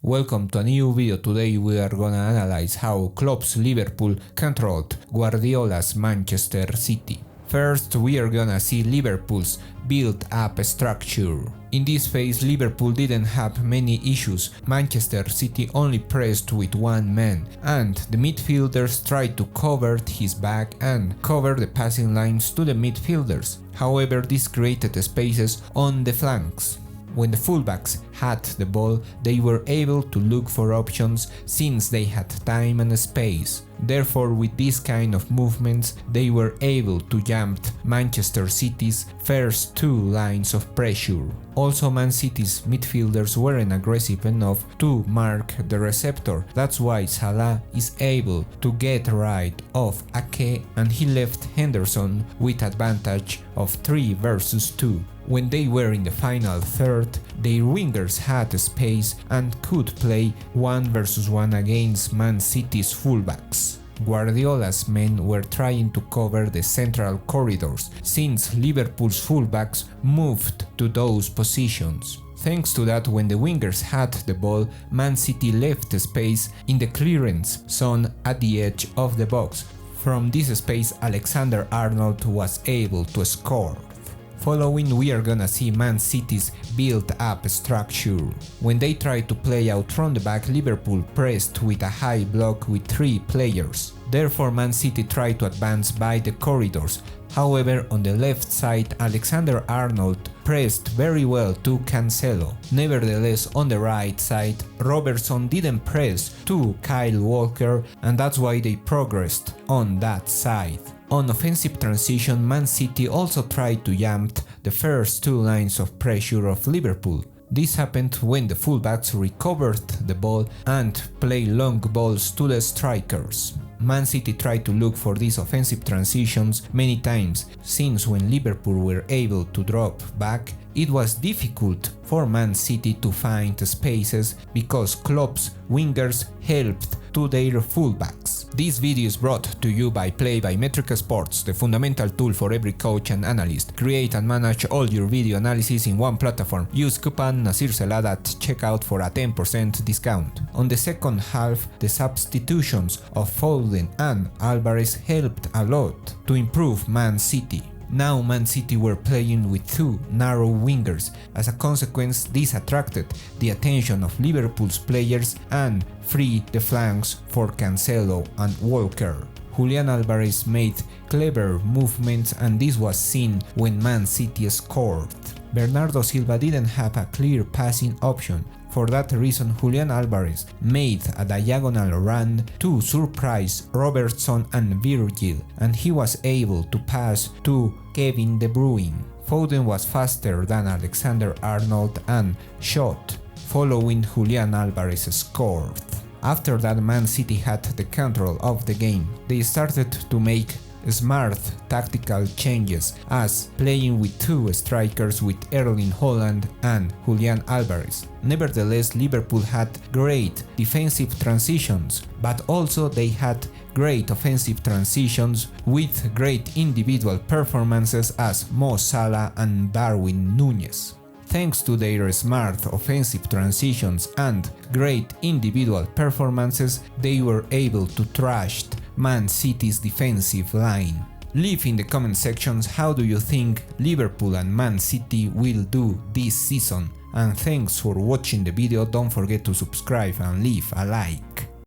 Welcome to a new video. Today we are gonna analyze how Klopp's Liverpool controlled Guardiola's Manchester City. First, we are gonna see Liverpool's build-up structure. In this phase, Liverpool didn't have many issues. Manchester City only pressed with one man, and the midfielders tried to cover his back and cover the passing lines to the midfielders. However, this created spaces on the flanks. When the fullbacks had the ball, they were able to look for options since they had time and space. Therefore, with this kind of movements, they were able to jump Manchester City's first two lines of pressure. Also, Man City's midfielders weren't aggressive enough to mark the receptor. That's why Salah is able to get right off Ake, and he left Henderson with advantage of 3 versus 2. When they were in the final third, their wingers had space and could play 1 versus 1 against Man City's fullbacks. Guardiola's men were trying to cover the central corridors since Liverpool's fullbacks moved to those positions. Thanks to that, when the wingers had the ball, Man City left space in the clearance zone at the edge of the box. From this space, Alexander-Arnold was able to score. Following, we are gonna see Man City's build-up structure. When they tried to play out from the back, Liverpool pressed with a high block with 3 players. Therefore, Man City tried to advance by the corridors. However, on the left side, Alexander-Arnold pressed very well to Cancelo. Nevertheless, on the right side, Robertson didn't press to Kyle Walker, and that's why they progressed on that side. On offensive transition, Man City also tried to jump the first 2 lines of pressure of Liverpool. This happened when the fullbacks recovered the ball and played long balls to the strikers. Man City tried to look for these offensive transitions many times, since when Liverpool were able to drop back, it was difficult for Man City to find spaces because Klopp's wingers helped to their fullbacks. This video is brought to you by Mètrica Sports, the fundamental tool for every coach and analyst. Create and manage all your video analysis in one platform. Use coupon NasirSelad at checkout for a 10% discount. On the second half, the substitutions of Foden and Alvarez helped a lot to improve Man City. Now Man City were playing with 2 narrow wingers. As a consequence, this attracted the attention of Liverpool's players and freed the flanks for Cancelo and Walker. Julian Alvarez made clever movements, and this was seen when Man City scored. Bernardo Silva didn't have a clear passing option. For that reason, Julian Alvarez made a diagonal run to surprise Robertson and Virgil, and he was able to pass to Kevin De Bruyne. Foden was faster than Alexander-Arnold and shot, following Julian Alvarez scored. After that, Man City had the control of the game. They started to make smart tactical changes, as playing with 2 strikers with Erling Haaland and Julian Alvarez. Nevertheless, Liverpool had great defensive transitions, but also they had great offensive transitions with great individual performances as Mo Salah and Darwin Nuñez. Thanks to their smart offensive transitions and great individual performances, they were able to trash Man City's defensive line. Leave in the comment sections how do you think Liverpool and Man City will do this season, and thanks for watching the video. Don't forget to subscribe and leave a like.